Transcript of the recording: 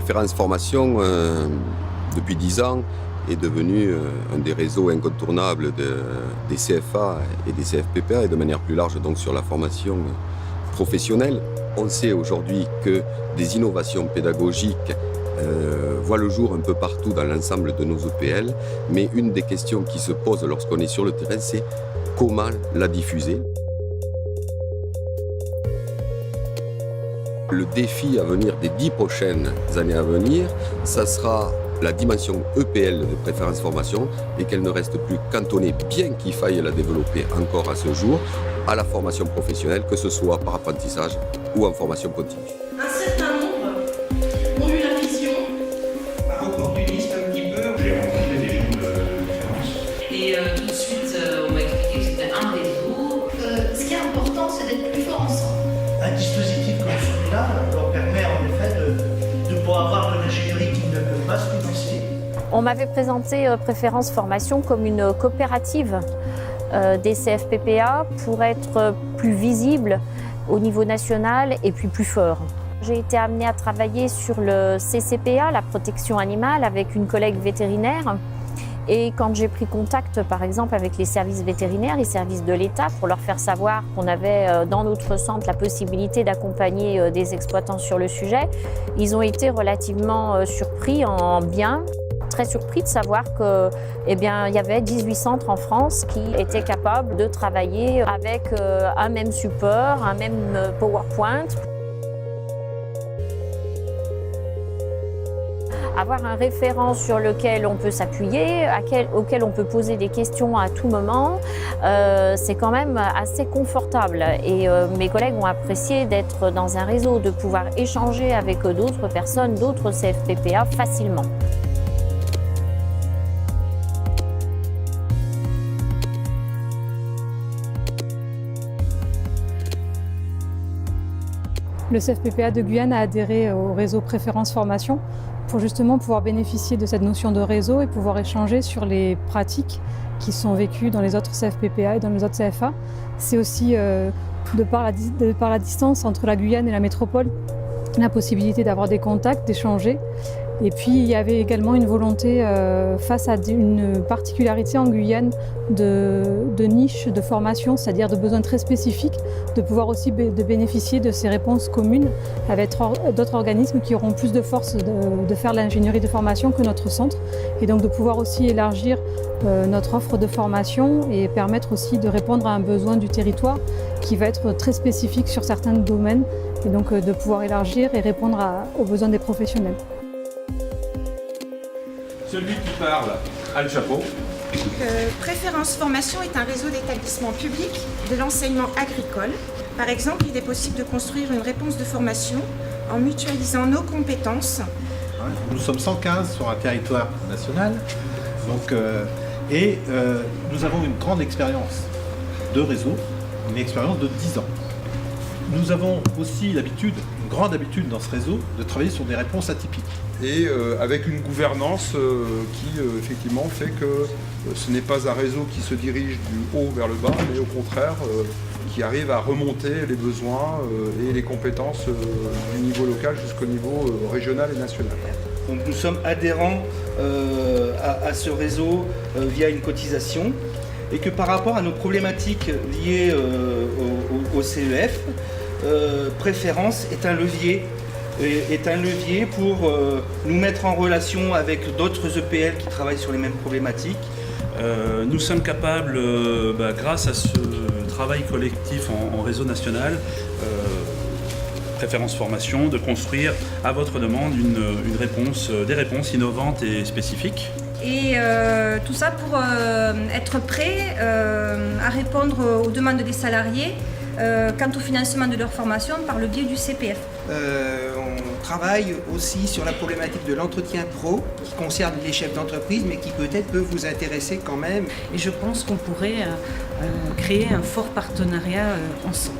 Préférence Formation, depuis 10 ans, est devenu un des réseaux incontournables des CFA et des CFPPA et de manière plus large donc sur la formation professionnelle. On sait aujourd'hui que des innovations pédagogiques voient le jour un peu partout dans l'ensemble de nos EPL, mais une des questions qui se pose lorsqu'on est sur le terrain, c'est comment la diffuser. Le défi à venir des 10 prochaines années à venir, ça sera la dimension EPL de préférence formation et qu'elle ne reste plus cantonnée, bien qu'il faille la développer encore à ce jour, à la formation professionnelle, que ce soit par apprentissage ou en formation continue. Un certain nombre ont eu la vision. Par opportuniste un petit peu, j'ai rencontré des gens de référence. Et tout de suite, on m'a expliqué que c'était un réseau. Ce qui est important, c'est d'être plus fort ensemble. Un dispositif comme celui-là leur permet en effet de pouvoir avoir de l'ingénierie qui ne peut pas se financer. On m'avait présenté Préférence Formation comme une coopérative des CFPPA pour être plus visible au niveau national et puis plus fort. J'ai été amenée à travailler sur le CCPA, la protection animale, avec une collègue vétérinaire. Et quand j'ai pris contact, par exemple, avec les services vétérinaires, les services de l'État, pour leur faire savoir qu'on avait dans notre centre la possibilité d'accompagner des exploitants sur le sujet, ils ont été relativement surpris en bien. Très surpris de savoir qu'il y avait 18 centres en France qui étaient capables de travailler avec un même support, un même PowerPoint. Avoir un référent sur lequel on peut s'appuyer, auquel on peut poser des questions à tout moment, c'est quand même assez confortable. Et mes collègues ont apprécié d'être dans un réseau, de pouvoir échanger avec d'autres personnes, d'autres CFPPA facilement. Le CFPPA de Guyane a adhéré au réseau Préférence Formation pour justement pouvoir bénéficier de cette notion de réseau et pouvoir échanger sur les pratiques qui sont vécues dans les autres CFPPA et dans les autres CFA. C'est aussi, de par la distance entre la Guyane et la métropole, la possibilité d'avoir des contacts, d'échanger. Et puis il y avait également une volonté face à une particularité en Guyane de niche de formation, c'est-à-dire de besoins très spécifiques, de pouvoir aussi de bénéficier de ces réponses communes avec d'autres organismes qui auront plus de force de faire l'ingénierie de formation que notre centre, et donc de pouvoir aussi élargir notre offre de formation et permettre aussi de répondre à un besoin du territoire qui va être très spécifique sur certains domaines, et donc de pouvoir élargir et répondre aux besoins des professionnels. Celui qui parle a le chapeau. Préférence Formation est un réseau d'établissements publics de l'enseignement agricole. Par exemple, il est possible de construire une réponse de formation en mutualisant nos compétences. Nous sommes 115 sur un territoire national, nous avons une grande expérience de réseau, une expérience de 10 ans. Nous avons aussi une grande habitude dans ce réseau de travailler sur des réponses atypiques. Et avec une gouvernance qui effectivement fait que ce n'est pas un réseau qui se dirige du haut vers le bas, mais au contraire qui arrive à remonter les besoins et les compétences du niveau local jusqu'au niveau régional et national. Donc nous sommes adhérents à ce réseau via une cotisation, et que par rapport à nos problématiques liées au CEF, Préférence est un levier pour nous mettre en relation avec d'autres EPL qui travaillent sur les mêmes problématiques. Nous sommes capables, grâce à ce travail collectif en réseau national, Préférence Formation, de construire à votre demande des réponses innovantes et spécifiques. Et tout ça pour être prêt à répondre aux demandes des salariés quant au financement de leur formation par le biais du CPF. On travaille aussi sur la problématique de l'entretien pro qui concerne les chefs d'entreprise, mais qui peut-être peut vous intéresser quand même. Et je pense qu'on pourrait créer un fort partenariat ensemble.